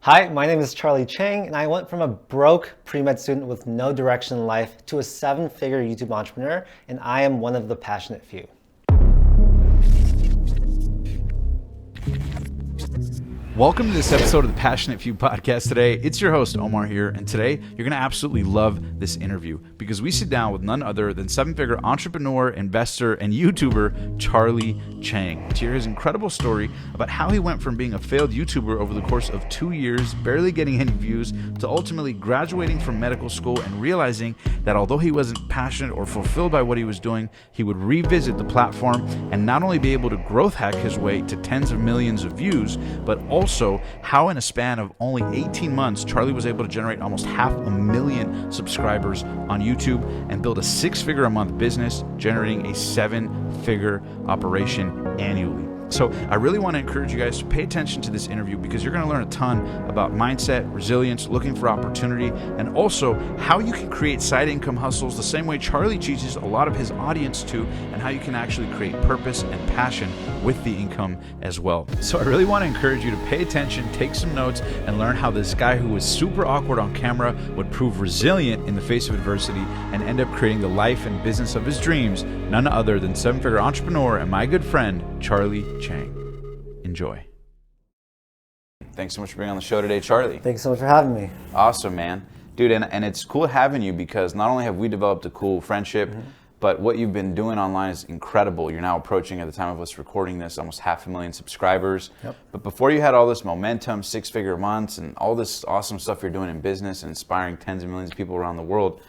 Hi, my name is Charlie Chang, and I went from a broke pre-med student with no direction in life to a seven-figure YouTube entrepreneur, and I am one of the passionate few. Welcome to this episode of the Passionate Few podcast today. It's your host, Omar here, and today you're going to absolutely love this interview because we sit down with none other than seven-figure entrepreneur, investor, and YouTuber Charlie Chang to hear his incredible story about how he went from being a failed YouTuber over the course of 2 years, barely getting any views, to ultimately graduating from medical school and realizing that although he wasn't passionate or fulfilled by what he was doing, he would revisit the platform and not only be able to growth hack his way to tens of millions of views, but also how in a span of only 18 months, Charlie was able to generate almost 500,000 subscribers on YouTube and build a six-figure a month business, generating a seven-figure operation annually. So I really want to encourage you guys to pay attention to this interview because you're going to learn a ton about mindset, resilience, looking for opportunity, and also how you can create side income hustles the same way Charlie teaches a lot of his audience to, and how you can actually create purpose and passion with the income as well. So I really want to encourage you to pay attention, take some notes, and learn how this guy who was super awkward on camera would prove resilient in the face of adversity and end up creating the life and business of his dreams, none other than seven-figure entrepreneur and my good friend, Charlie Chang. Enjoy. Thanks so much for being on the show today, Charlie. Thanks so much for having me. Awesome, man. Dude, and it's cool having you because not only have we developed a cool friendship, but what you've been doing online is incredible. You're now approaching, at the time of us recording this, almost 500,000 subscribers. Yep. But before you had all this momentum, six-figure months, and all this awesome stuff you're doing in business and inspiring tens of millions of people around the world,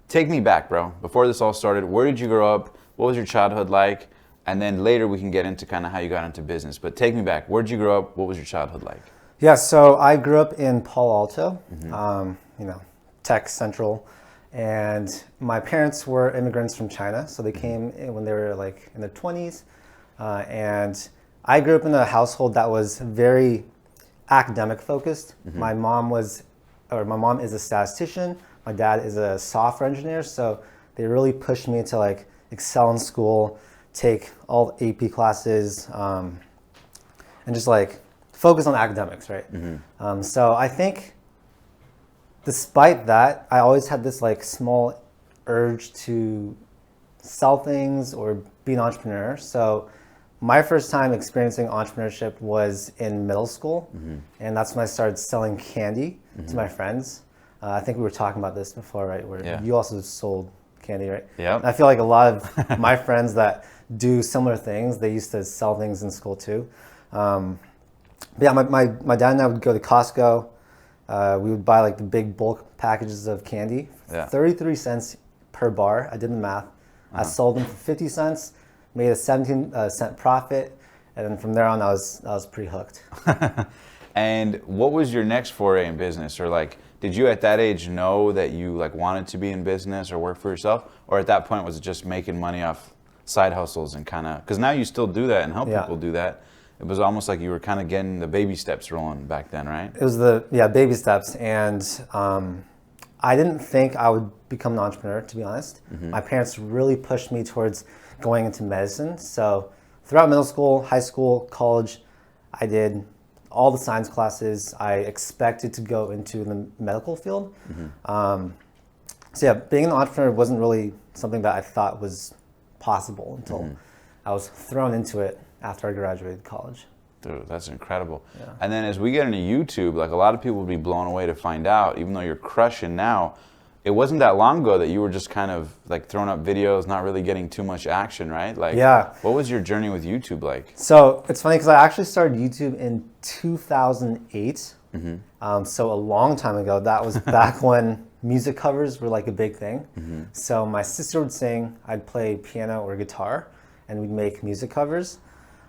take me back, bro. Before this all started, where did you grow up? What was your childhood like? And then later we can get into kind of how you got into business. But take me back. Where did you grow up? What was your childhood like? Yeah, so I grew up in Palo Alto, Tech Central. And my parents were immigrants from China. So they came in when they were like in their 20s. And I grew up in a household that was very academic focused. My mom is a statistician. My dad is a software engineer. So they really pushed me to like excel in school, take all AP classes, and just like focus on academics, right? So I think despite that, I always had this like small urge to sell things or be an entrepreneur. So my first time experiencing entrepreneurship was in middle school, and that's when I started selling candy to my friends. I think we were talking about this before, right? Where you also sold candy, right? Yeah. I feel like a lot of my friends that do similar things, they used to sell things in school too. But yeah, my dad and I would go to Costco. We would buy like the big bulk packages of candy, 33 cents per bar. I did the math. I sold them for 50 cents, made a 17-cent profit, and then from there on, I was pretty hooked. And what was your next foray in business? Or like, did you at that age know that you like wanted to be in business or work for yourself? Or at that point, was it just making money off side hustles and kind of, because now you still do that and help people do that. It was almost like you were kind of getting the baby steps rolling back then, right? It was baby steps. And I didn't think I would become an entrepreneur, to be honest. My parents really pushed me towards going into medicine. So throughout middle school, high school, college, I did all the science classes. I expected to go into the medical field. So yeah, being an entrepreneur wasn't really something that I thought was possible until I was thrown into it after I graduated college. Dude, that's incredible. Yeah. And then as we get into YouTube, like a lot of people would be blown away to find out, even though you're crushing now, it wasn't that long ago that you were just kind of like throwing up videos, not really getting too much action, right? Like, what was your journey with YouTube like? So it's funny because I actually started YouTube in 2008. So a long time ago. That was back when music covers were like a big thing. So my sister would sing, I'd play piano or guitar, and we'd make music covers.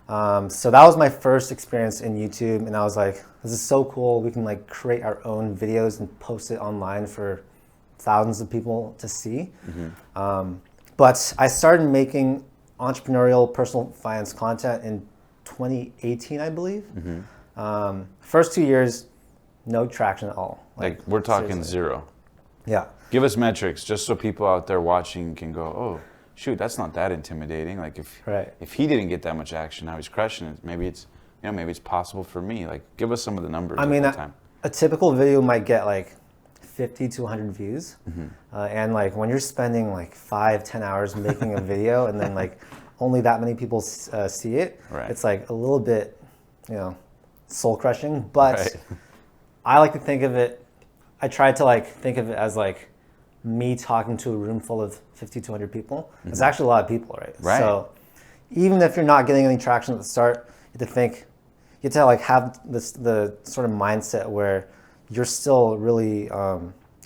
So that was my first experience in YouTube, and I was like, this is so cool. We can like create our own videos and post it online for thousands of people to see. But I started making entrepreneurial personal finance content in 2018, I believe. First 2 years, no traction at all. Like we're talking seriously. Zero. Yeah. Give us metrics just so people out there watching can go, oh, shoot, that's not that intimidating. Like if he didn't get that much action, now he's crushing it. Maybe it's possible for me. Like give us some of the numbers. I mean, a typical video might get like 50 to 100 views. And like when you're spending like 5-10 hours making a video and then like only that many people see it, it's like a little bit, soul crushing. But I like to think of it, I try to like think of it as like me talking to a room full of 50 to 100 people. It's actually a lot of people, right? So even if you're not getting any traction at the start, you have to think, you have to like have the sort of mindset where you're still really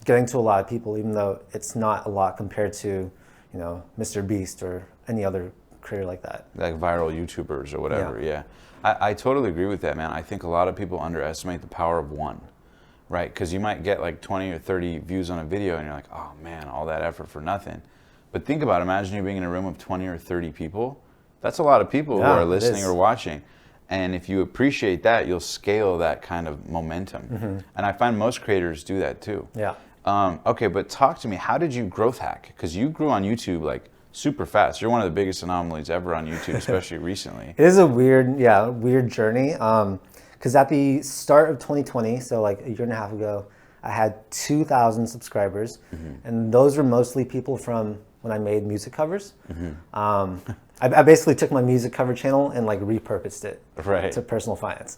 getting to a lot of people, even though it's not a lot compared to, Mr. Beast or any other creator like that. Like viral YouTubers or whatever, yeah. I totally agree with that, man. I think a lot of people underestimate the power of one, right? Because you might get like 20 or 30 views on a video and you're like, oh man, all that effort for nothing. But think about it, imagine you being in a room of 20 or 30 people. That's a lot of people who are listening or watching. And if you appreciate that, you'll scale that kind of momentum. And I find most creators do that too. Okay, but talk to me, how did you growth hack? Because you grew on YouTube like super fast. You're one of the biggest anomalies ever on YouTube, especially recently. It is a weird journey. Because at the start of 2020, so like a year and a half ago, I had 2,000 subscribers. And those were mostly people from when I made music covers. I basically took my music cover channel and like repurposed it to personal finance.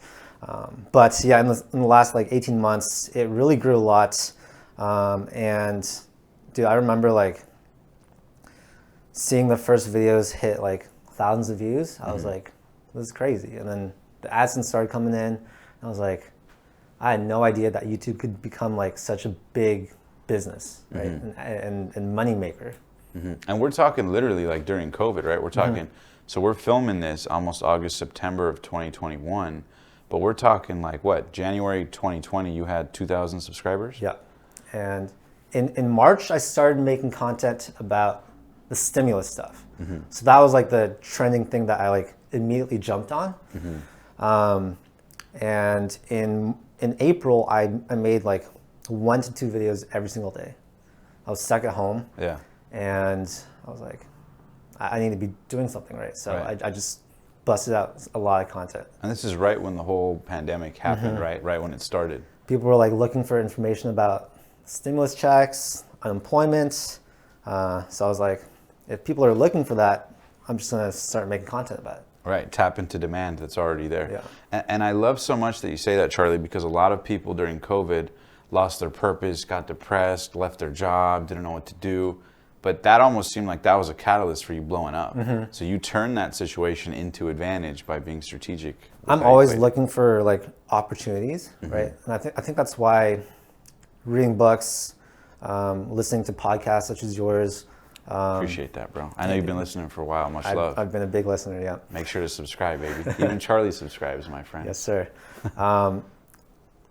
But yeah, in the last like 18 months, it really grew a lot. And dude, I remember like seeing the first videos hit like thousands of views. I was like, this is crazy. And then the Adsense started coming in. And I was like, I had no idea that YouTube could become like such a big business, right? And money maker. And we're talking literally like during COVID, right? We're talking, so we're filming this almost August, September of 2021, but we're talking like what, January 2020, you had 2,000 subscribers? Yeah. And in March, I started making content about the stimulus stuff. So that was like the trending thing that I like immediately jumped on. And in April, I made like 1 to 2 videos every single day. I was stuck at home. And I was like, I need to be doing something, right? So I just busted out a lot of content. And this is right when the whole pandemic happened, right? Right when it started. People were like looking for information about stimulus checks, unemployment. So I was like, if people are looking for that, I'm just gonna start making content about it. Right, tap into demand that's already there. And I love so much that you say that, Charlie, because a lot of people during COVID lost their purpose, got depressed, left their job, didn't know what to do. But that almost seemed like that was a catalyst for you blowing up. So you turned that situation into advantage by being strategic. I'm always looking for like opportunities, right? And I think that's why reading books, listening to podcasts such as yours. Appreciate that, bro. I know you've been listening for a while. Much love. I've been a big listener, yeah. Make sure to subscribe, baby. Even Charlie subscribes, my friend. Yes, sir.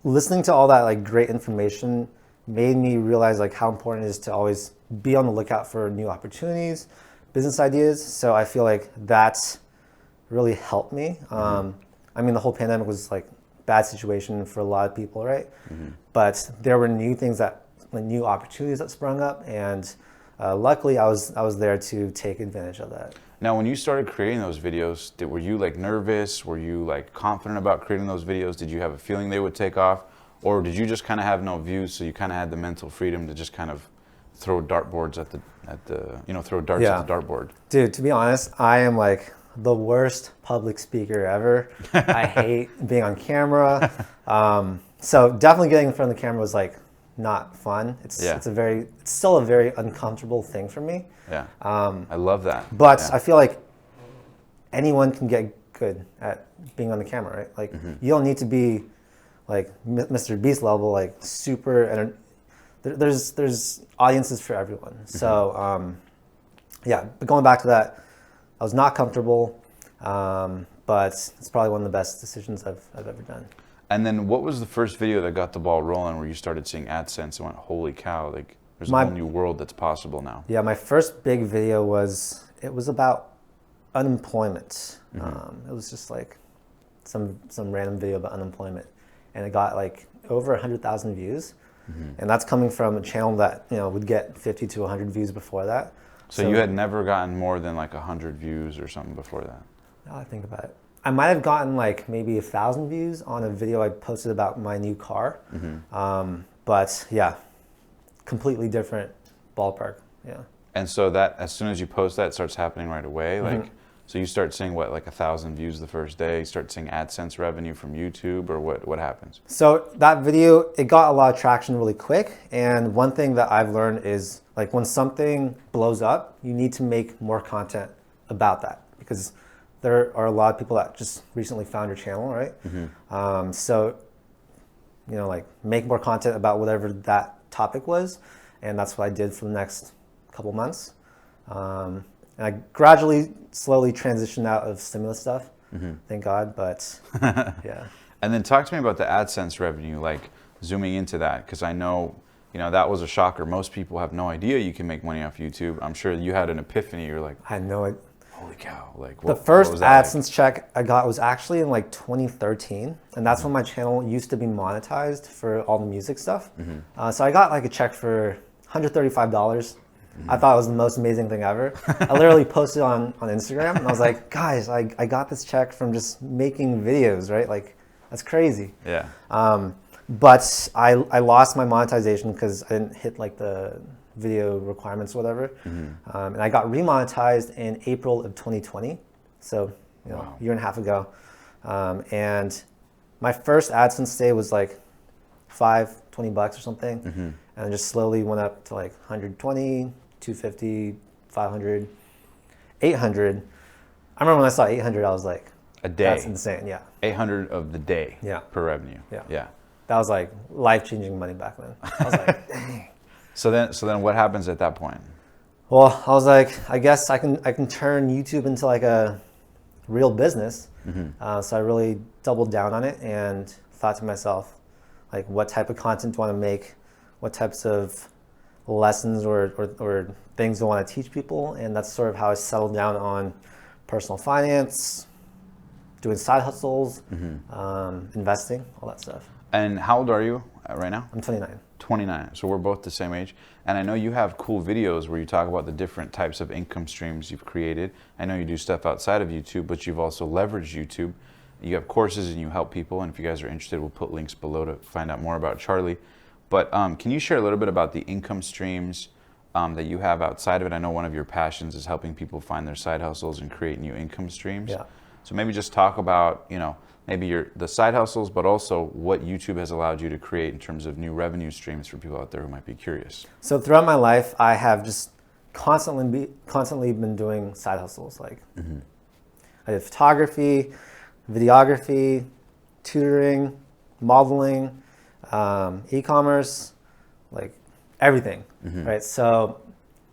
Listening to all that like great information made me realize like how important it is to always be on the lookout for new opportunities, business ideas. So I feel like that's really helped me. I mean, the whole pandemic was like bad situation for a lot of people, right? But there were new things new opportunities that sprung up, and luckily I was there to take advantage of that. Now, when you started creating those videos, were you like nervous? Were you like confident about creating those videos? Did you have a feeling they would take off? Or did you just kind of have no views, so you kind of had the mental freedom to just kind of throw dartboards at the throw darts at the dartboard? Dude, to be honest, I am like the worst public speaker ever. I hate being on camera. So definitely getting in front of the camera was like not fun. It's still a very uncomfortable thing for me. I love that. But I feel like anyone can get good at being on the camera, right? Like you don't need to be like Mr. Beast level, like super, and there's audiences for everyone. So but going back to that, I was not comfortable, but it's probably one of the best decisions I've ever done. And then what was the first video that got the ball rolling where you started seeing AdSense and went, holy cow, like there's a whole new world that's possible now? Yeah, my first big video was about unemployment. It was just like some random video about unemployment. And it got like over 100,000 views. And that's coming from a channel that, would get 50 to 100 views before that. So you had never gotten more than like 100 views or something before that? Now I think about it. I might have gotten like maybe 1,000 views on a video I posted about my new car. But yeah, completely different ballpark. Yeah. And so that as soon as you post that, it starts happening right away. Like, so you start seeing what, like 1,000 views the first day. You start seeing AdSense revenue from YouTube, or what happens? So that video, it got a lot of traction really quick. And one thing that I've learned is like when something blows up, you need to make more content about that, because there are a lot of people that just recently found your channel, right? So, you know, like make more content about whatever that topic was. And that's what I did for the next couple months. And I gradually, slowly transitioned out of stimulus stuff, thank God, but yeah. And then talk to me about the AdSense revenue, like zooming into that, because I know, you know, that was a shocker. Most people have no idea you can make money off YouTube. I'm sure you had an epiphany. You're like, I had no idea. Holy cow. Like, the first AdSense check I got was actually in like 2013. And that's when my channel used to be monetized for all the music stuff. So I got like a check for $135. I thought it was the most amazing thing ever. I literally posted on Instagram and I was like, guys, I got this check from just making videos, right? Like, that's crazy. Yeah. But I lost my monetization because I didn't hit like the video requirements or whatever. And I got remonetized in April of 2020. So, you know, a year and a half ago. And my first AdSense day was like $20 or something. And it just slowly went up to like 120, 250, 500, 800. I remember when I saw 800, I was like, a day. That's insane, yeah. 800 of the day per revenue. Yeah. That was like life-changing money back then. I was like, dang. So then what happens at that point? Well, I was like, I guess I can turn YouTube into like a real business. So I really doubled down on it and thought to myself, like, what type of content do I want to make? What types of lessons or things do I want to teach people? And that's sort of how I settled down on personal finance, doing side hustles, investing, all that stuff. And how old are you right now? I'm 29. 29. So we're both the same age. And I know you have cool videos where you talk about the different types of income streams you've created. I know you do stuff outside of YouTube, but you've also leveraged YouTube. You have courses and you help people. And if you guys are interested, we'll put links below to find out more about Charlie. But can you share a little bit about the income streams that you have outside of it? I know one of your passions is helping people find their side hustles and create new income streams. Yeah. So maybe just talk about, you know, maybe the side hustles, but also what YouTube has allowed you to create in terms of new revenue streams for people out there who might be curious. So throughout my life, I have just constantly been doing side hustles. Like I did photography, videography, tutoring, modeling, e-commerce, like everything, right? So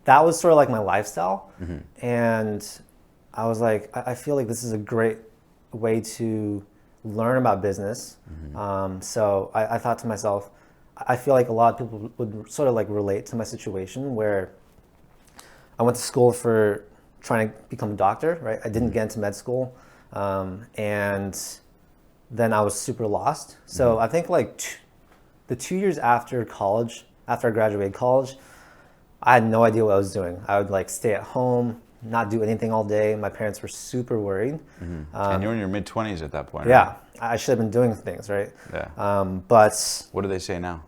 that was sort of like my lifestyle. And I was like, I feel like this is a great way to learn about business. So I thought to myself, I feel like a lot of people would sort of like relate to my situation where I went to school for trying to become a doctor, right? I didn't get into med school. And then I was super lost. So I think like the 2 years after college, after I graduated college, I had no idea what I was doing. I would like stay at home, not do anything all day. My parents were super worried. And you're in your mid-20s at that point, Yeah, right? I should have been doing things, right? Yeah. But what do they say now?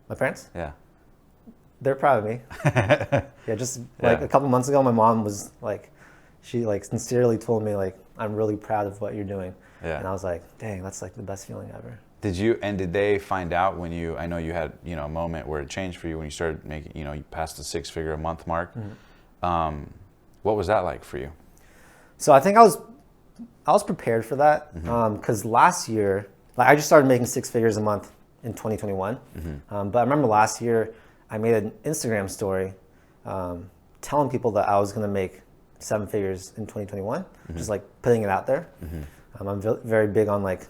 my parents? Yeah. They're proud of me. Yeah, just like a couple months ago, my mom was like, she like sincerely told me like, I'm really proud of what you're doing. Yeah. And I was like, dang, that's like the best feeling ever. Did they find out when I know you had, you know, a moment where it changed for you when you started making, you know, you passed the 6-figure a month mark. What was that like for you? So I think I was prepared for that because last year, like I just started making 6 figures a month in 2021. But I remember last year I made an Instagram story telling people that I was going to make 7 figures in 2021, just like putting it out there. I'm very big on like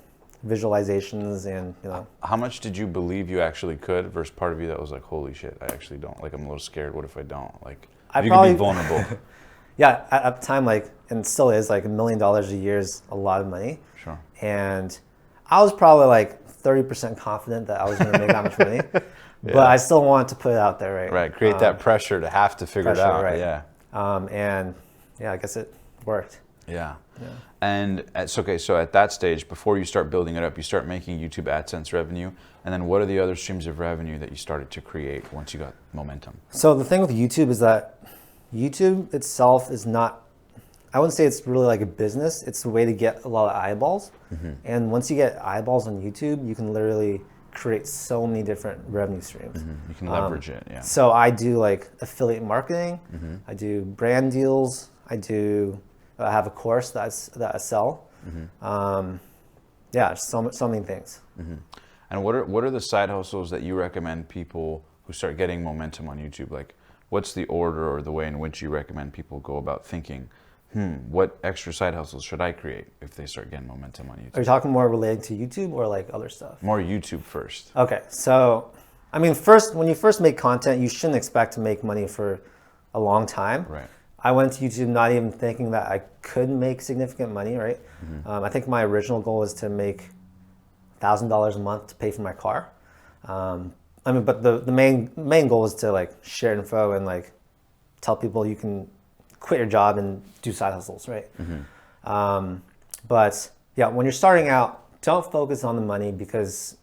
visualizations and, you know. How much did you believe you actually could versus part of you that was like, holy shit, I actually don't, like I'm a little scared, what if I don't? Like, you could be vulnerable. Yeah, at the time, like, and still is, like $1 million a year is a lot of money. Sure. And I was probably like 30% confident that I was going to make that much money, but I still wanted to put it out there, right? Right, create that pressure to have to figure it out, right? Yeah. And yeah, I guess it worked. Yeah. Yeah. And it's okay, so at that stage, before you start building it up, you start making YouTube AdSense revenue. And then what are the other streams of revenue that you started to create once you got momentum? So the thing with YouTube is that YouTube itself is not, I wouldn't say it's really like a business. It's a way to get a lot of eyeballs. And once you get eyeballs on YouTube, you can literally create so many different revenue streams. You can leverage it, yeah. So I do like affiliate marketing. I do brand deals. I have a course that I sell. Yeah, so many things. And what are the side hustles that you recommend people who start getting momentum on YouTube? Like, what's the order or the way in which you recommend people go about thinking, what extra side hustles should I create if they start getting momentum on YouTube? Are you talking more related to YouTube or like other stuff? More YouTube first. Okay, so I mean, when you first make content, you shouldn't expect to make money for a long time. Right. I went to YouTube not even thinking that I could make significant money, right? I think my original goal was to make $1,000 a month to pay for my car. I mean, but the main goal is to like share info and like tell people you can quit your job and do side hustles, right? But yeah, when you're starting out, don't focus on the money, because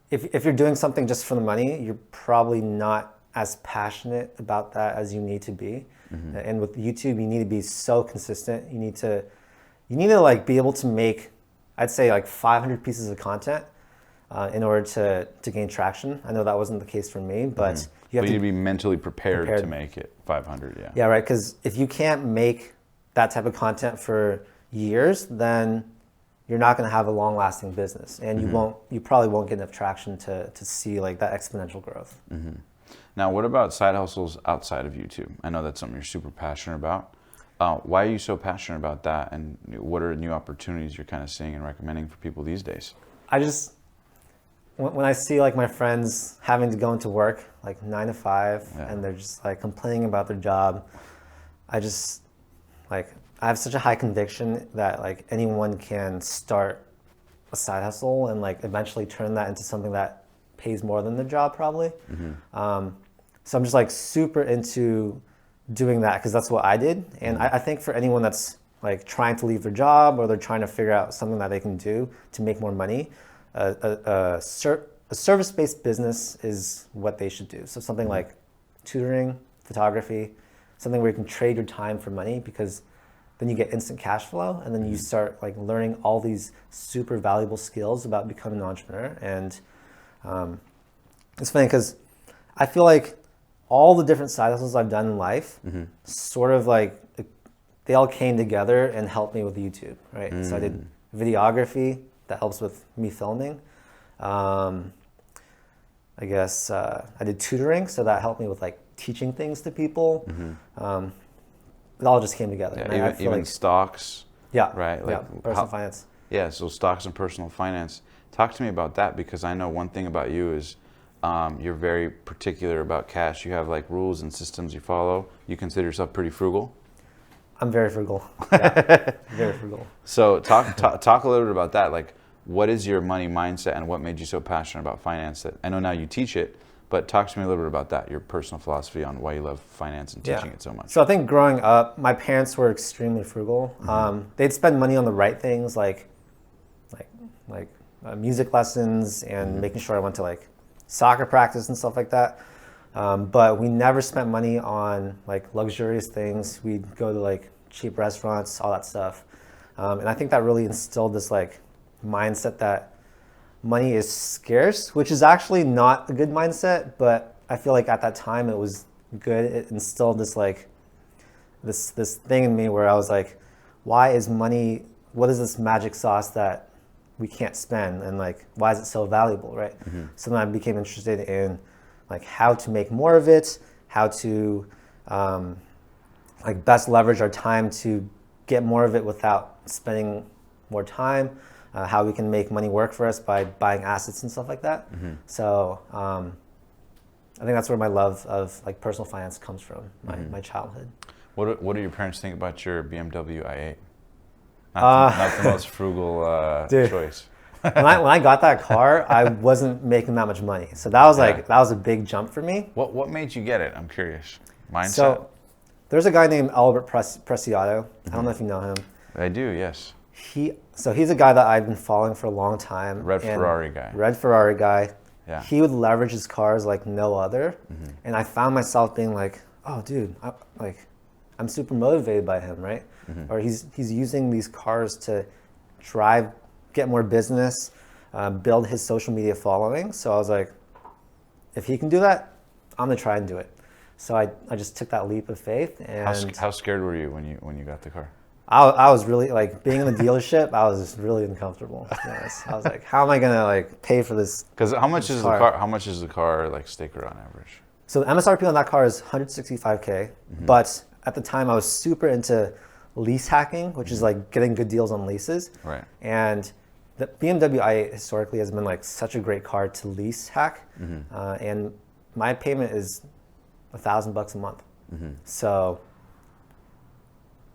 if you're doing something just for the money, you're probably not as passionate about that as you need to be. And with YouTube, you need to be so consistent. You need to like be able to make, I'd say like 500 pieces of content in order to gain traction. I know that wasn't the case for me, but you need to be mentally prepared to make it 500, yeah. Yeah, right, because if you can't make that type of content for years, then you're not going to have a long-lasting business, and you probably won't get enough traction to see like that exponential growth. Now, what about side hustles outside of YouTube? I know that's something you're super passionate about. Why are you so passionate about that, and what are new opportunities you're kind of seeing and recommending for people these days? When I see like my friends having to go into work like 9 to 5, and they're just like complaining about their job, I have such a high conviction that like anyone can start a side hustle and like eventually turn that into something that pays more than their job probably. So I'm just like super into doing that because that's what I did. And I think for anyone that's like trying to leave their job, or they're trying to figure out something that they can do to make more money, a service-based business is what they should do. So something like tutoring, photography, something where you can trade your time for money, because then you get instant cash flow, and then you start like learning all these super valuable skills about becoming an entrepreneur. And it's funny because I feel like all the different side hustles I've done in life sort of like they all came together and helped me with YouTube, right? So I did videography that helps with me filming. I guess I did tutoring, so that helped me with like teaching things to people. It all just came together. Yeah, even like, stocks. Yeah. Right. Like personal finance. Yeah. So stocks and personal finance. Talk to me about that, because I know one thing about you is you're very particular about cash. You have like rules and systems you follow. You consider yourself pretty frugal. I'm very frugal. Yeah, very frugal. So talk a little bit about that. Like, what is your money mindset, and what made you so passionate about finance? That I know now you teach it, but talk to me a little bit about that. Your personal philosophy on why you love finance and teaching it so much. So I think growing up, my parents were extremely frugal. They'd spend money on the right things, like music lessons and making sure I went to like soccer practice and stuff like that. But we never spent money on like luxurious things. We'd go to like cheap restaurants, all that stuff. And I think that really instilled this like mindset that money is scarce, which is actually not a good mindset, but I feel like at that time it was good. It instilled this like this thing in me where I was like, why is money, what is this magic sauce that we can't spend, and like why is it so valuable, right? So then I became interested in like how to make more of it, how to like best leverage our time to get more of it without spending more time, how we can make money work for us by buying assets and stuff like that. So I think that's where my love of like personal finance comes from, my childhood. What do your parents think about your BMW i8? Not the most frugal choice. when I got that car, I wasn't making that much money, so that was like that was a big jump for me. What made you get it? I'm curious. Mindset. So there's a guy named Albert Preciado. I don't know if you know him. I do, yes. He's a guy that I've been following for a long time. Red Ferrari guy. Red Ferrari guy. Yeah. He would leverage his cars like no other. And I found myself being like, oh, dude, I'm super motivated by him, right? Or he's using these cars to get more business, build his social media following. So I was like, if he can do that, I'm gonna try and do it. So I just took that leap of faith. And how scared were you when you got the car? I was really, like, being in the dealership, I was just really uncomfortable. Yes. I was like, how am I gonna like pay for this? Because how much is the car? How much is the car like sticker on average? So the MSRP on that car is 165K, but at the time I was super into lease hacking, which is like getting good deals on leases. Right. And the BMW i8 historically has been like such a great car to lease hack, and my payment is $1,000 a month. So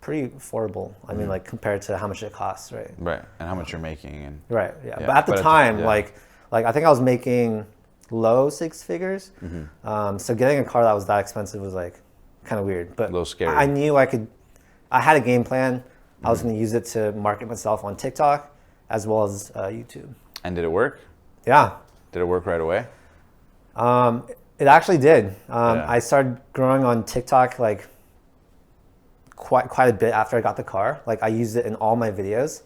pretty affordable. I mean, like compared to how much it costs, right? Right, and how much you're making, and right, yeah. But at the time, like I think I was making low six figures. So getting a car that was that expensive was like kind of weird. But a little scary. I knew I had a game plan. I was going to use it to market myself on TikTok as well as YouTube. And did it work? Yeah. Did it work right away? It actually did. I started growing on TikTok like quite a bit after I got the car. Like I used it in all my videos.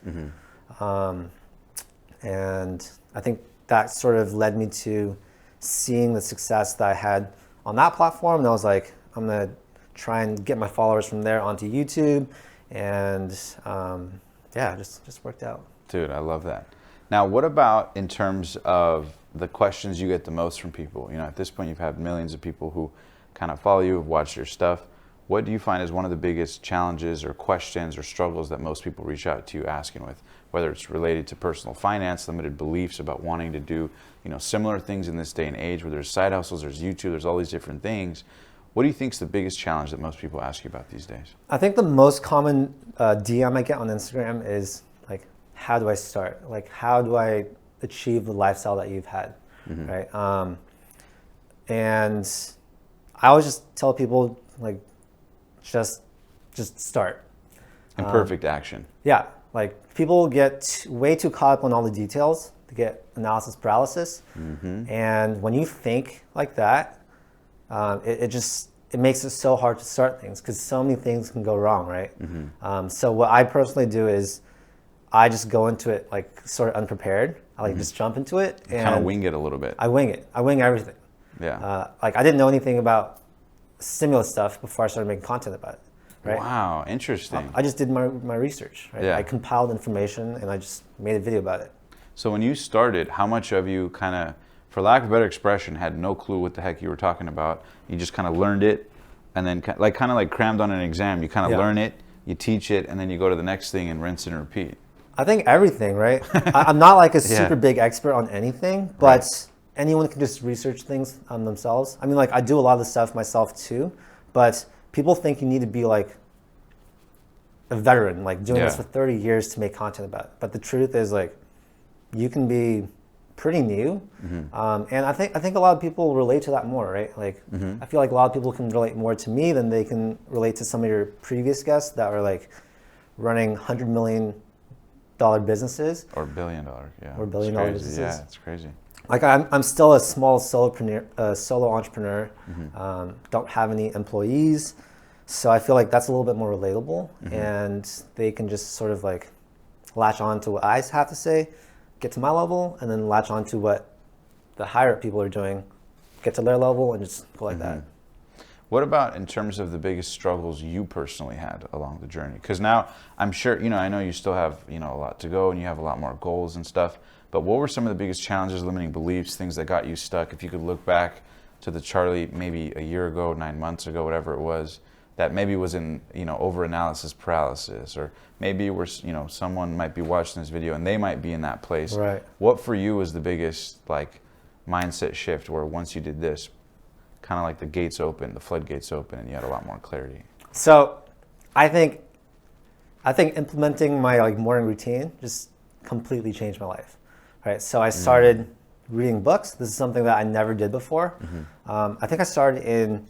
And I think that sort of led me to seeing the success that I had on that platform. And I was like, I'm going to try and get my followers from there onto YouTube. And just worked out. Dude, I love that. Now, what about in terms of the questions you get the most from people? You know, at this point, you've had millions of people who kind of follow you, have watched your stuff. What do you find is one of the biggest challenges or questions or struggles that most people reach out to you asking with? Whether it's related to personal finance, limited beliefs about wanting to do, similar things in this day and age, where there's side hustles, there's YouTube, there's all these different things. What do you think is the biggest challenge that most people ask you about these days? I think the most common DM I get on Instagram is like, how do I start? Like, how do I achieve the lifestyle that you've had, right? And I always just tell people like, just start. Imperfect action. Yeah, like people get way too caught up on all the details. They get analysis paralysis, and when you think like that, it makes it so hard to start things because so many things can go wrong, right? So what I personally do is I just go into it like sort of unprepared. I like just jump into it and kind of wing it a little bit. I wing it. I wing everything. Yeah. Like I didn't know anything about stimulus stuff before I started making content about it. Right? Wow, interesting. I just did my research. Right? Yeah. I compiled information and I just made a video about it. So when you started, how much of you kind of, for lack of a better expression, had no clue what the heck you were talking about? You just kind of learned it, and then kind of like crammed on an exam. You kind of learn it, you teach it, and then you go to the next thing and rinse and repeat. I think everything, right? I'm not like a super big expert on anything, but anyone can just research things on themselves. I mean, like I do a lot of the stuff myself too, but people think you need to be like a veteran, like doing this for 30 years to make content about it. But the truth is like, you can be pretty new. And I think a lot of people relate to that more, right? Like I feel like a lot of people can relate more to me than they can relate to some of your previous guests that are like running $100 million businesses. Or $1 billion, Or $1 billion businesses. Yeah, it's crazy. Like I'm still a small solo entrepreneur, don't have any employees. So I feel like that's a little bit more relatable and they can just sort of like latch on to what I have to say, get to my level, and then latch on to what the higher up people are doing, get to their level and just go like that. What about in terms of the biggest struggles you personally had along the journey? Because now I'm sure, I know you still have, a lot to go and you have a lot more goals and stuff, but what were some of the biggest challenges, limiting beliefs, things that got you stuck? If you could look back to the Charlie maybe a year ago, 9 months ago, whatever it was, that maybe was in, over-analysis paralysis, or maybe we're, someone might be watching this video and they might be in that place. Right. What for you was the biggest like mindset shift where once you did this, kind of like the gates open, the floodgates open, and you had a lot more clarity? So I think implementing my like morning routine just completely changed my life. Right. So I started reading books. This is something that I never did before. I think I started in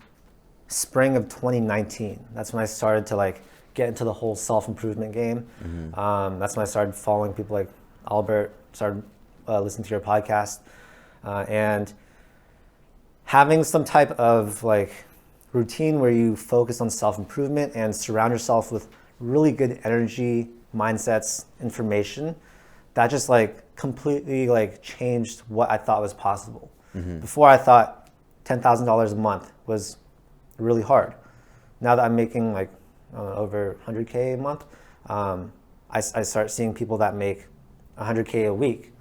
spring of 2019. That's when I started to like get into the whole self-improvement game. That's when I started following people like Albert, started listening to your podcast, and having some type of like routine where you focus on self-improvement and surround yourself with really good energy, mindsets, information, that just like completely like changed what I thought was possible. Before I thought $10,000 a month was really hard. Now that I'm making like over 100K a month, I start seeing people that make 100K a week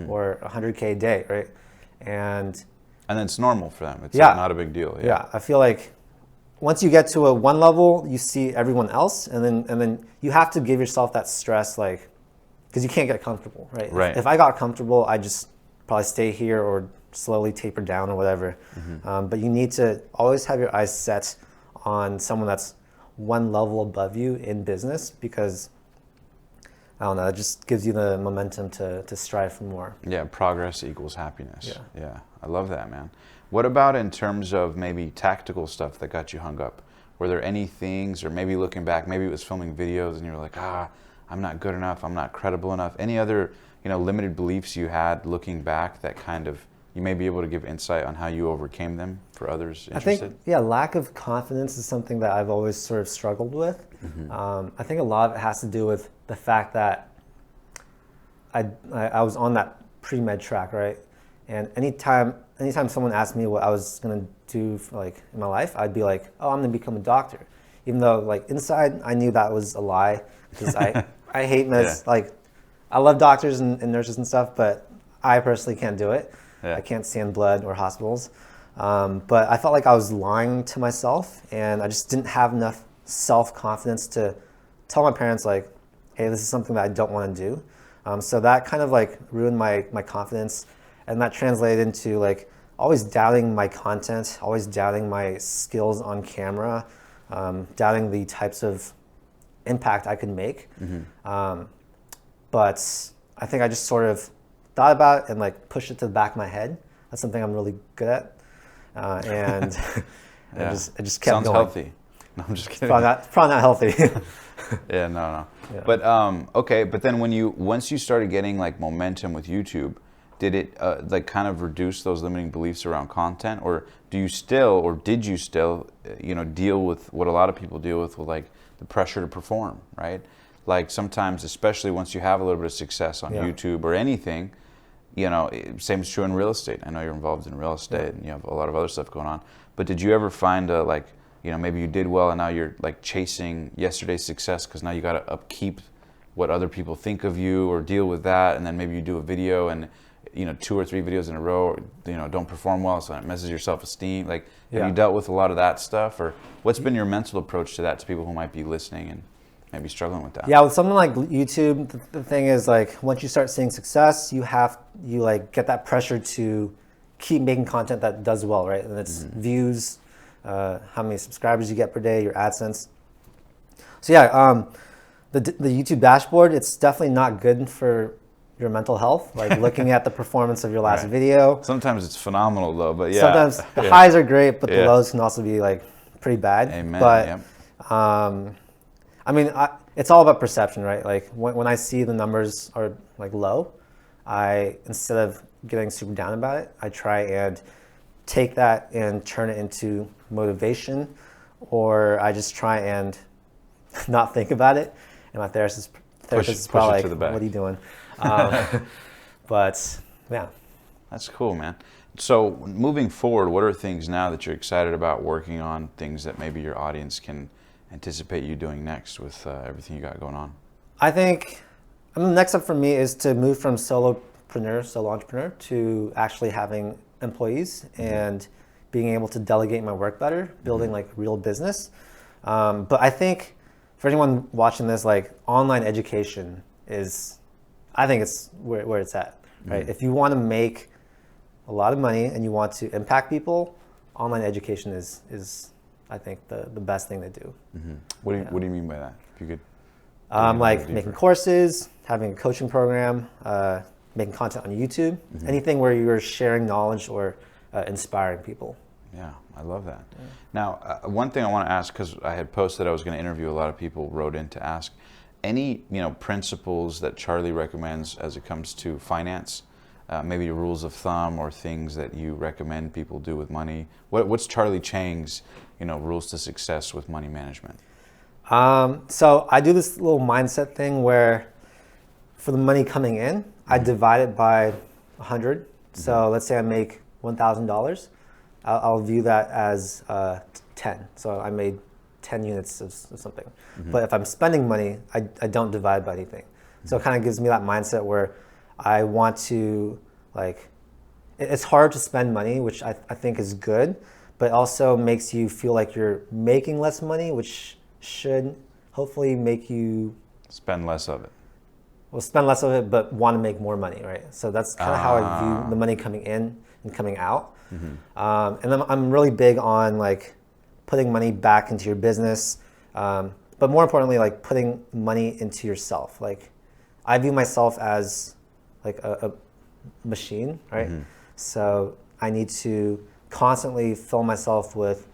or 100K a day, right? And then it's normal for them. It's like not a big deal. Yeah, I feel like once you get to a one level, you see everyone else, and then you have to give yourself that stress, like, because you can't get comfortable, right? Right. If I got comfortable, I just probably stay here or slowly taper down or whatever. But you need to always have your eyes set on someone that's one level above you in business, because I don't know, it just gives you the momentum to strive for more. Yeah, progress equals happiness. Yeah. I love that, man. What about in terms of maybe tactical stuff that got you hung up? Were there any things, or maybe looking back, maybe it was filming videos and you were like, I'm not good enough, I'm not credible enough. Any other, limited beliefs you had looking back that kind of, you may be able to give insight on how you overcame them for others interested? I think, lack of confidence is something that I've always sort of struggled with. I think a lot of it has to do with the fact that I was on that pre-med track, right? And anytime someone asked me what I was gonna do like in my life, I'd be like, oh, I'm gonna become a doctor. Even though like inside I knew that was a lie, because I hate medicine. Like I love doctors and nurses and stuff, but I personally can't do it. I can't stand blood or hospitals. But I felt like I was lying to myself, and I just didn't have enough self-confidence to tell my parents like, hey, this is something that I don't want to do. So that kind of like ruined my confidence, and that translated into like always doubting my content, always doubting my skills on camera, doubting the types of impact I could make. But I think I just sort of thought about it and like pushed it to the back of my head. That's something I'm really good at, and I just kept Sounds going. healthy. No, I'm just kidding. Probably not healthy. No. Yeah. But okay. But then once you started getting like momentum with YouTube, did it like kind of reduce those limiting beliefs around content, or did you still deal with what a lot of people deal with like the pressure to perform, right? Like sometimes, especially once you have a little bit of success on YouTube or anything, same is true in real estate. I know you're involved in real estate and you have a lot of other stuff going on. But did you ever find maybe you did well and now you're like chasing yesterday's success because now you got to upkeep what other people think of you or deal with that, and then maybe you do a video and 2 or 3 videos in a row don't perform well, so it messes your self-esteem. Like, have you dealt with a lot of that stuff, or what's been your mental approach to that, to people who might be listening and maybe struggling with that? Yeah, with something like YouTube, the thing is like once you start seeing success, you like get that pressure to keep making content that does well, right? And it's views, how many subscribers you get per day, your AdSense. So the YouTube dashboard, it's definitely not good for your mental health, like looking at the performance of your last video. Sometimes it's phenomenal though, but sometimes the highs are great, but the lows can also be like pretty bad. Amen. But I mean, it's all about perception, right? Like when I see the numbers are like low, instead of getting super down about it, I try and take that and turn it into motivation, or I just try and not think about it. And my therapist is probably like, what are you doing? But yeah. That's cool, man. So moving forward, what are things now that you're excited about working on, things that maybe your audience can anticipate you doing next with everything you got going on? I think the next step for me is to move from solo entrepreneur to actually having employees and being able to delegate my work better, building like real business. But I think for anyone watching this, like online education I think it's where it's at, right? If you want to make a lot of money and you want to impact people, online education is I think the best thing to do. What do you mean by that? If you could, like making courses, having a coaching program, making content on YouTube, anything where you're sharing knowledge or inspiring people. Yeah, I love that. Yeah. Now, one thing I want to ask, because I had posted I was going to interview, a lot of people wrote in to ask, any principles that Charlie recommends as it comes to finance, maybe rules of thumb or things that you recommend people do with money. What's Charlie Chang's rules to success with money management? So I do this little mindset thing where for the money coming in, I divide it by 100. So let's say I make $1,000. I'll view that as 10. So I made 10 units of something. But if I'm spending money, I don't divide by anything. So it kind of gives me that mindset where I want to, it's hard to spend money, which I think is good, but also makes you feel like you're making less money, which should hopefully make you spend less of it. Well, spend less of it, but want to make more money, right? So that's kind of how I view the money coming in and coming out. And then I'm really big on putting money back into your business, but more importantly, putting money into yourself. I view myself as a machine, right? So I need to constantly fill myself with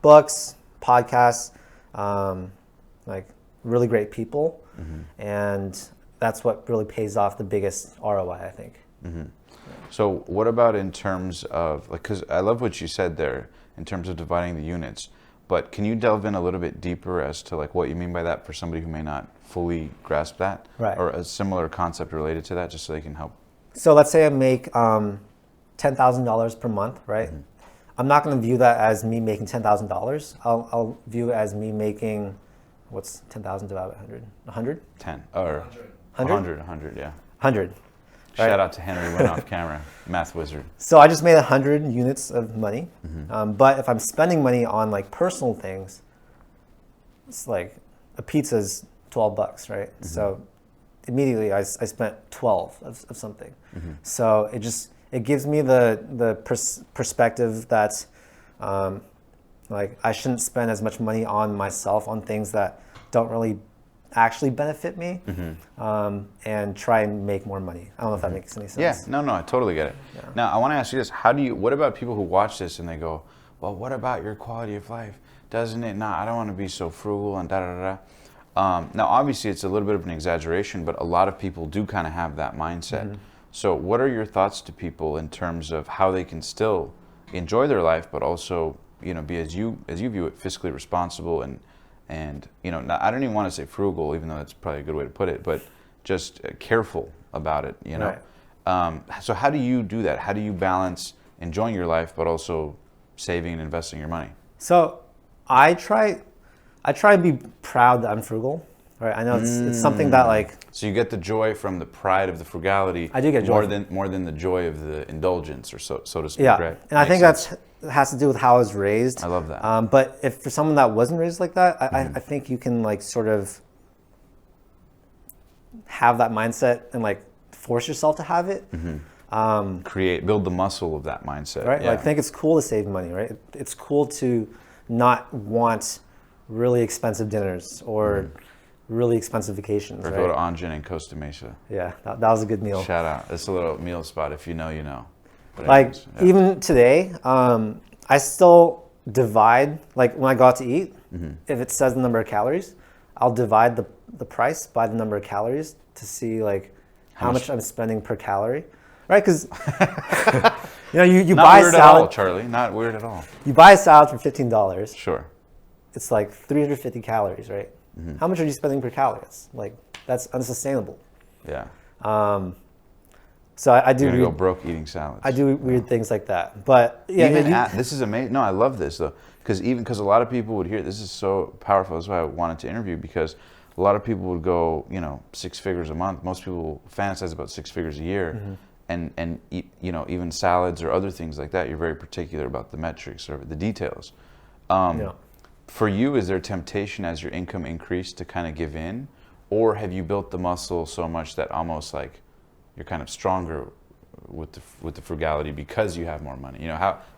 books, podcasts, really great people, and that's what really pays off the biggest ROI, I think. So what about in terms of, because I love what you said there in terms of dividing the units, but can you delve in a little bit deeper as to what you mean by that for somebody who may not fully grasp that? Right. Or a similar concept related to that, just so they can help? So let's say I make $10,000 per month, right? I'm not going to view that as me making $10,000. I'll view it as me making, what's 10,000 divided by 100? 100? 10 or 100? 100, yeah. 100. Shout out to Henry, went off camera, math wizard. So I just made 100 units of money. But if I'm spending money on personal things, it's a pizza's $12, right? So immediately I spent 12 of something. So it gives me the perspective that I shouldn't spend as much money on myself on things that don't really actually benefit me, and try and make more money. I don't know if that makes any sense. Yeah, no, I totally get it. Yeah. Now, I want to ask you this. What about people who watch this and they go, well, what about your quality of life? Doesn't it not? I don't want to be so frugal and da-da-da-da. Now, obviously, it's a little bit of an exaggeration, but a lot of people do kind of have that mindset. So what are your thoughts to people in terms of how they can still enjoy their life, but also, be, as you view it, fiscally responsible and I don't even want to say frugal, even though that's probably a good way to put it, but just careful about it, Right. So how do you do that? How do you balance enjoying your life, but also saving and investing your money? So I try to be proud that I'm frugal, right? I know it's something that So you get the joy from the pride of the frugality. I do get joy more than the joy of the indulgence, or so to speak. Yeah, right? And I think that has to do with how I was raised. I love that. But if for someone that wasn't raised like that, I think you can sort of have that mindset and force yourself to have it. Build the muscle of that mindset. Right. Yeah. I think it's cool to save money, right? It's cool to not want really expensive dinners or really expensive vacations. Or go to Anjan in Costa Mesa. Yeah, that was a good meal. Shout out. It's a little meal spot. If you know, you know. But even today, I still divide, when I go out to eat, if it says the number of calories, I'll divide the price by the number of calories to see how much I'm spending per calorie, right? Because you not buy weird a salad, at all, Charlie. Not weird at all. You buy a salad for $15. Sure. It's 350 calories, right? How much are you spending per calorie? It's that's unsustainable. Yeah. So I do. You're gonna go broke eating salads. I do weird things like that, but yeah. This is amazing. No, I love this though, because a lot of people would hear this is so powerful. That's why I wanted to interview, because a lot of people would go, 6 figures a month. Most people fantasize about 6 figures a year, and even salads or other things like that. You're very particular about the metrics or the details. For you, is there temptation as your income increased to kind of give in, or have you built the muscle so much that almost you're kind of stronger with the frugality because you have more money?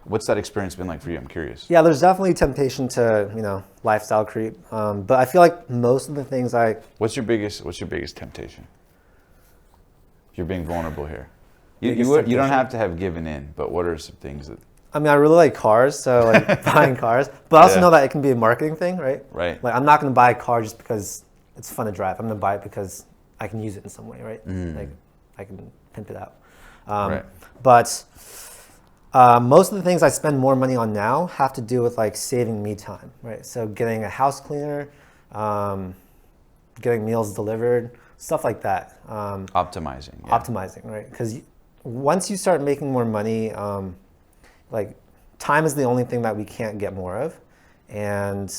What's that experience been like for you? I'm curious. Yeah, there's definitely temptation to lifestyle creep, but I feel like most of the things What's your biggest temptation? You're being vulnerable here. You don't have to have given in, but what are some things that? I mean, I really like cars, so like buying cars. But I also know that it can be a marketing thing, right? Right. Like I'm not going to buy a car just because it's fun to drive. I'm going to buy it because I can use it in some way, right? Like I can pimp it out. Right. But most of the things I spend more money on now have to do with like saving me time, right? So getting a house cleaner, getting meals delivered, stuff like that. Optimizing. Yeah. Optimizing, right? Because once you start making more money, like time is the only thing that we can't get more of, and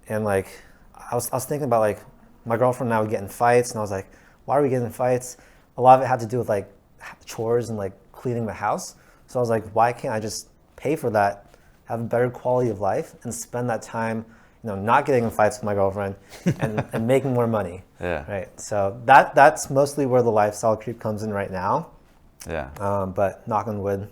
like I was thinking about like my girlfriend and I would get in fights, and I was like, why are we getting in fights? A lot of it had to do with like chores and like cleaning the house. So I was like, why can't I just pay for that, have a better quality of life, and spend that time, not getting in fights with my girlfriend and making more money. Yeah. Right. So that's mostly where the lifestyle creep comes in right now. Yeah. But knock on wood,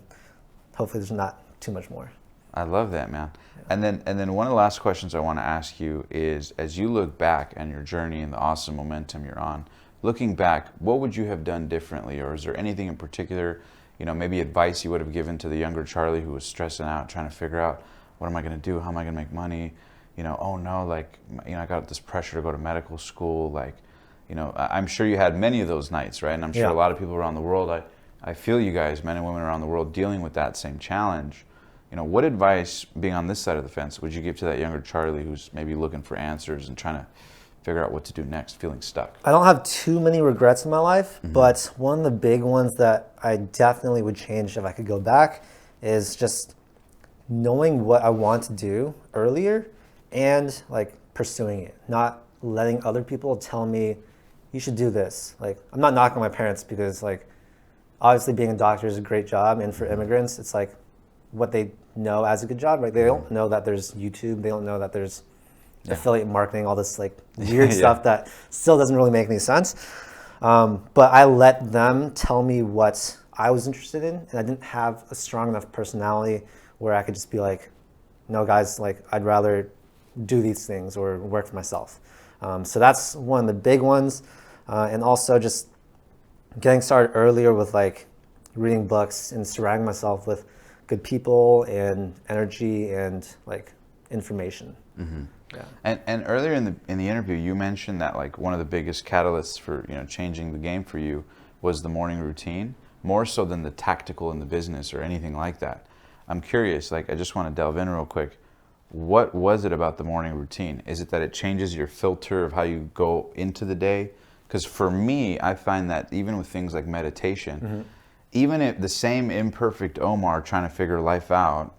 hopefully there's not too much more. I love that, man. Yeah. And then one of the last questions I want to ask you is, as you look back on your journey and the awesome momentum you're on, looking back, what would you have done differently, or is there anything in particular, maybe advice you would have given to the younger Charlie who was stressing out, trying to figure out, what am I going to do? How am I going to make money? Oh no, like, I got this pressure to go to medical school. Like, I'm sure you had many of those nights, right? And I'm sure a lot of people around the world, I feel you guys, men and women around the world, dealing with that same challenge. What advice, being on this side of the fence, would you give to that younger Charlie who's maybe looking for answers and trying to figure out what to do next, feeling stuck? I don't have too many regrets in my life, but one of the big ones that I definitely would change if I could go back is just knowing what I want to do earlier and like pursuing it, not letting other people tell me you should do this. Like, I'm not knocking my parents because like obviously being a doctor is a great job, and for immigrants it's like what they know as a good job, right? They don't know that there's YouTube, they don't know that there's affiliate marketing, all this like weird stuff that still doesn't really make any sense. But I let them tell me what I was interested in, and I didn't have a strong enough personality where I could just be like, no guys, like I'd rather do these things or work for myself. So that's one of the big ones. And also just getting started earlier with like reading books and surrounding myself with good people and energy and like information. Yeah. And earlier in the interview, you mentioned that like one of the biggest catalysts for changing the game for you was the morning routine, more so than the tactical in the business or anything like that. I'm curious, like I just want to delve in real quick. What was it about the morning routine? Is it that it changes your filter of how you go into the day? Because for me, I find that even with things like meditation, even if the same imperfect Omar trying to figure life out,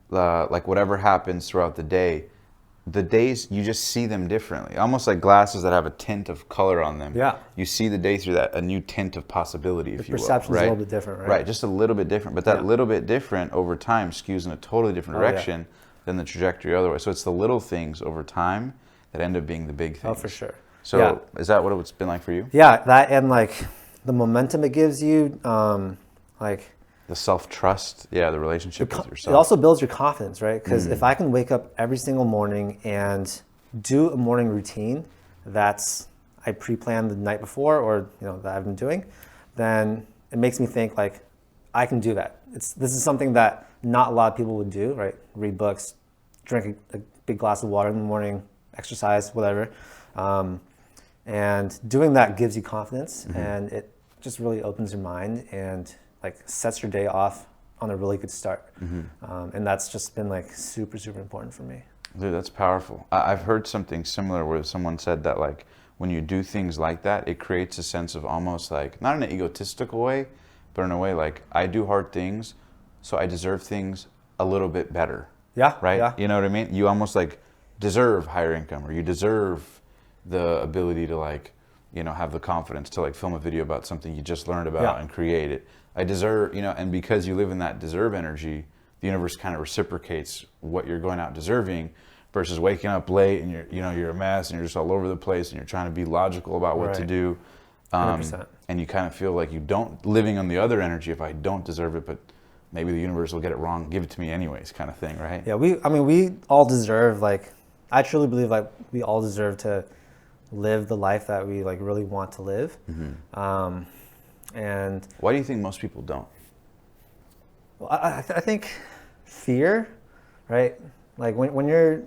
like whatever happens throughout the days, you just see them differently. Almost like glasses that have a tint of color on them. Yeah. You see the day through a new tint of possibility, if you will. Perception's a little bit different, right? Right, just a little bit different. But that little bit different over time skews in a totally different direction than the trajectory otherwise. So it's the little things over time that end up being the big things. Oh, for sure. So is that what it's been like for you? Yeah, that and like the momentum it gives you, like the self-trust, the relationship with yourself. It also builds your confidence, right? Because if I can wake up every single morning and do a morning routine that's I pre-planned the night before or that I've been doing, then it makes me think like I can do that. This is something that not a lot of people would do, right? Read books, drink a big glass of water in the morning, exercise, whatever. And doing that gives you confidence, and it just really opens your mind and like sets your day off on a really good start. And that's just been like super, super important for me. Dude, that's powerful. I've heard something similar where someone said that like when you do things like that, it creates a sense of almost like, not in an egotistical way, but in a way like I do hard things, so I deserve things a little bit better. Yeah. Right? Yeah. You know what I mean? You almost like deserve higher income, or you deserve the ability to like, have the confidence to like film a video about something you just learned about and create it. I deserve, and because you live in that deserve energy, the universe kind of reciprocates what you're going out deserving versus waking up late and you're a mess and you're just all over the place and you're trying to be logical about what to do. 100%. And you kind of feel like you don't, living on the other energy, if I don't deserve it, but maybe the universe will get it wrong, give it to me anyways, kind of thing, right? Yeah, we all deserve, like, I truly believe like we all deserve to live the life that we like really want to live. And why do you think most people don't? Well, I think fear, right? Like when you're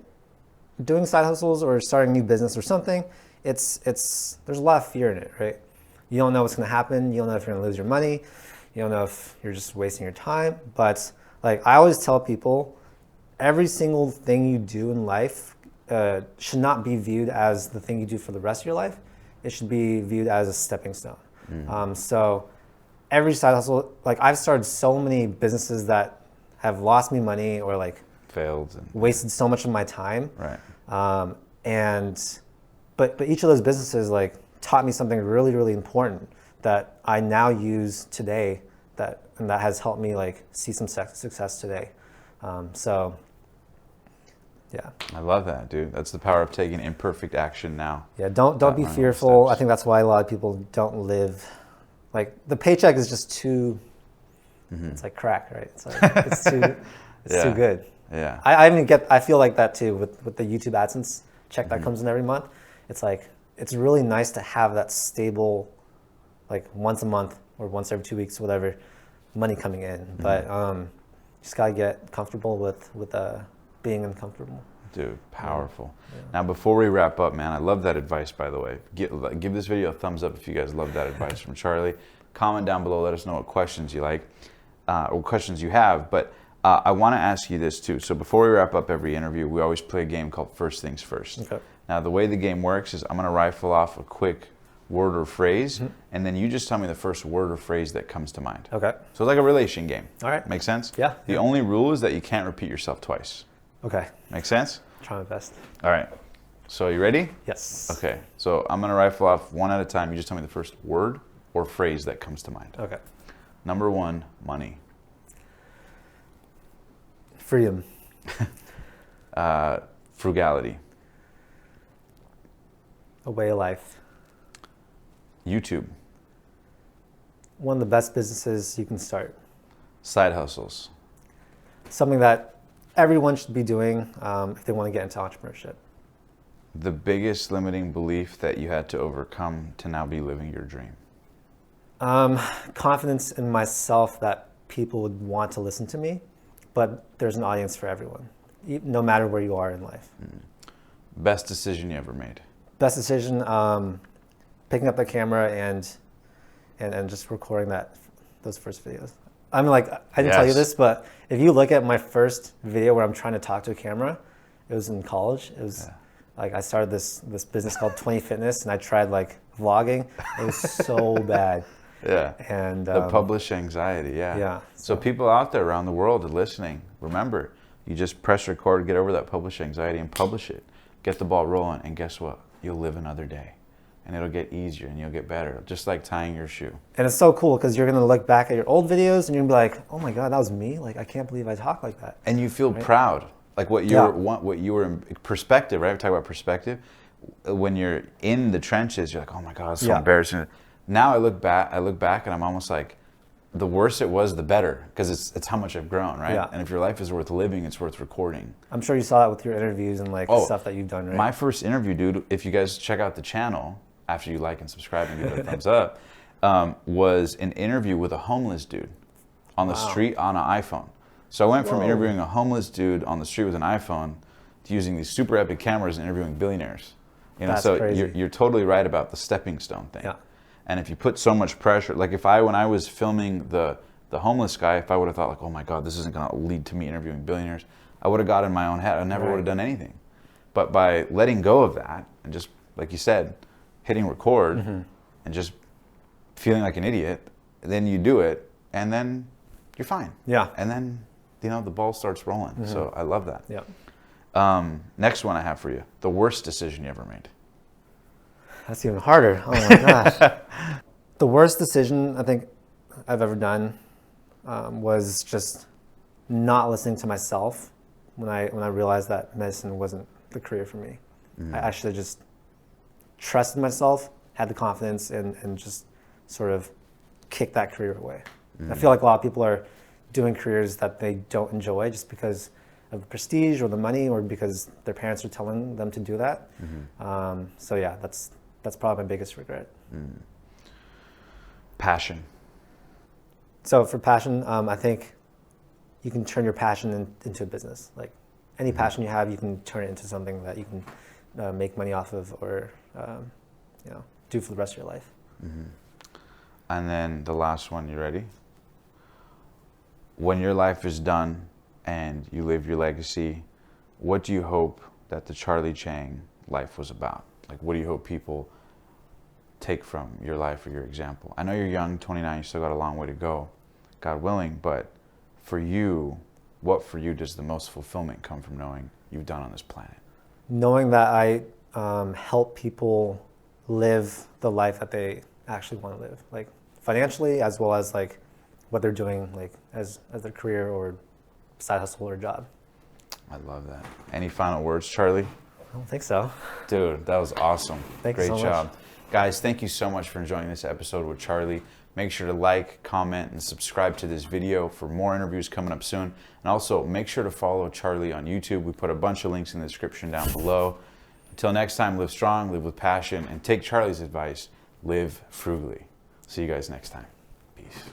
doing side hustles or starting a new business or something, it's there's a lot of fear in it, right? You don't know what's going to happen. You don't know if you're going to lose your money. You don't know if you're just wasting your time. But like I always tell people, every single thing you do in life should not be viewed as the thing you do for the rest of your life. It should be viewed as a stepping stone. So every side hustle, like I've started so many businesses that have lost me money or like Failed. And, wasted so much of my time. right. But each of those businesses like taught me something really, really important that I now use today and that has helped me like see some success today. So yeah. I love that, dude. That's the power of taking imperfect action now. Yeah, don't be fearful. I think that's why a lot of people don't live, like the paycheck is just too, it's like crack, right? It's like, it's too good. Yeah. I feel like that too with the YouTube AdSense check that comes in every month. It's like, it's really nice to have that stable, like once a month or once every 2 weeks, whatever, money coming in. But just gotta get comfortable with being uncomfortable. Dude, powerful. Yeah. Now, before we wrap up, man, I love that advice, by the way. Give this video a thumbs up if you guys love that advice from Charlie. Comment down below, let us know what questions you like, or questions you have. But I want to ask you this too. So before we wrap up every interview, we always play a game called First Things First. Okay. Now, the way the game works is I'm going to rifle off a quick word or phrase, and then you just tell me the first word or phrase that comes to mind. Okay. So it's like a relation game. All right. Make sense? Yeah. The only rule is that you can't repeat yourself twice. Okay. Make sense? Try my best. All right. So you ready? Yes. Okay. So I'm going to rifle off one at a time. You just tell me the first word or phrase that comes to mind. Okay. Number one, money. Freedom. Frugality. A way of life. YouTube. One of the best businesses you can start. Side hustles. Something that everyone should be doing if they want to get into entrepreneurship. The biggest limiting belief that you had to overcome to now be living your dream. Confidence in myself that people would want to listen to me, but there's an audience for everyone, no matter where you are in life. Best decision you ever made? Best decision, picking up the camera and just recording those first videos. I mean, like, I didn't tell you this, but if you look at my first video where I'm trying to talk to a camera, it was in college. It was like I started this business called 20 Fitness, and I tried like vlogging. It was so bad. Yeah. And the publish anxiety, yeah. Yeah. So people out there around the world are listening. Remember, you just press record, get over that publish anxiety, and publish it. Get the ball rolling, and guess what? You'll live another day. And it'll get easier and you'll get better, just like tying your shoe. And it's so cool because you're going to look back at your old videos and you're going to be like, oh my God, that was me. Like, I can't believe I talk like that. And you feel proud. Like what you were in perspective, right? We talk about perspective. When you're in the trenches, you're like, oh my God, it's so embarrassing. Now I look back and I'm almost like, the worse it was, the better, because it's how much I've grown, right? Yeah. And if your life is worth living, it's worth recording. I'm sure you saw that with your interviews and like stuff that you've done, right? My first interview, dude, if you guys check out the channel, after you like and subscribe and give it a thumbs up, was an interview with a homeless dude on the street on an iPhone. So I went from interviewing a homeless dude on the street with an iPhone to using these super epic cameras and interviewing billionaires. You know, so you're totally right about the stepping stone thing. Yeah. And if you put so much pressure, like when I was filming the homeless guy, if I would have thought like, oh my God, this isn't going to lead to me interviewing billionaires, I would have got in my own head. I never would have done anything. But by letting go of that and just, like you said, hitting record and just feeling like an idiot, then you do it and then you're fine. Yeah. And then, you know, the ball starts rolling. So I love that. Yeah. Next one I have for you, the worst decision you ever made. That's even harder. Oh my gosh. The worst decision I think I've ever done was just not listening to myself when I realized that medicine wasn't the career for me. I should have just trusted myself, had the confidence, and just sort of kicked that career away. I feel like a lot of people are doing careers that they don't enjoy just because of the prestige or the money or because their parents are telling them to do that. So yeah, that's probably my biggest regret. Passion. So for passion, I think you can turn your passion into a business. Like any passion you have, you can turn it into something that you can make money off of, or do for the rest of your life. And then the last one, you ready? When your life is done and you live your legacy, what do you hope that the Charlie Chang life was about? Like, what do you hope people take from your life or your example? I know you're young, 29, you still got a long way to go, God willing, but for you, what for you does the most fulfillment come from knowing you've done on this planet? Knowing that I help people live the life that they actually want to live, like financially, as well as like what they're doing, like as their career or side hustle or job. I love that. Any final words, Charlie? I don't think so. Dude, that was awesome. Thank you so Great much. job. Guys, thank you so much for enjoying this episode with Charlie. Make sure to like, comment, and subscribe to this video for more interviews coming up soon. And also, make sure to follow Charlie on YouTube. We put a bunch of links in the description down below. Until next time, live strong, live with passion, and take Charlie's advice, live frugally. See you guys next time. Peace.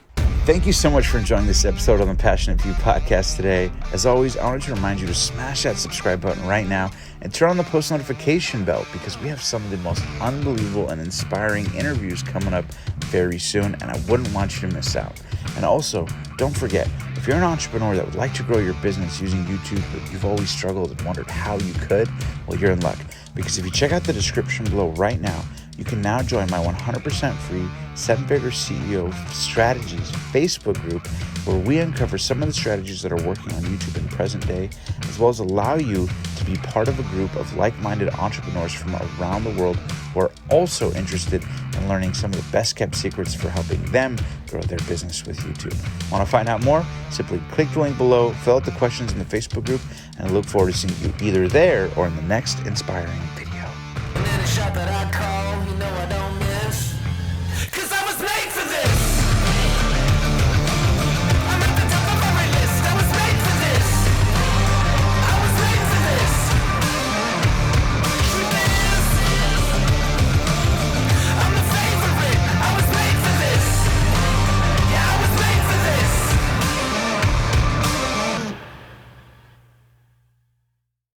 Thank you so much for enjoying this episode on the Passionate Few podcast today. As always, I wanted to remind you to smash that subscribe button right now and turn on the post notification bell, because we have some of the most unbelievable and inspiring interviews coming up very soon, and I wouldn't want you to miss out. And also, don't forget, if you're an entrepreneur that would like to grow your business using YouTube, but you've always struggled and wondered how you could, well, you're in luck. Because if you check out the description below right now, you can now join my 100% free 7-Figure CEO Strategies Facebook group, where we uncover some of the strategies that are working on YouTube in present day, as well as allow you to be part of a group of like-minded entrepreneurs from around the world who are also interested in learning some of the best kept secrets for helping them grow their business with YouTube. Want to find out more? Simply click the link below, fill out the questions in the Facebook group, and I look forward to seeing you either there or in the next inspiring video.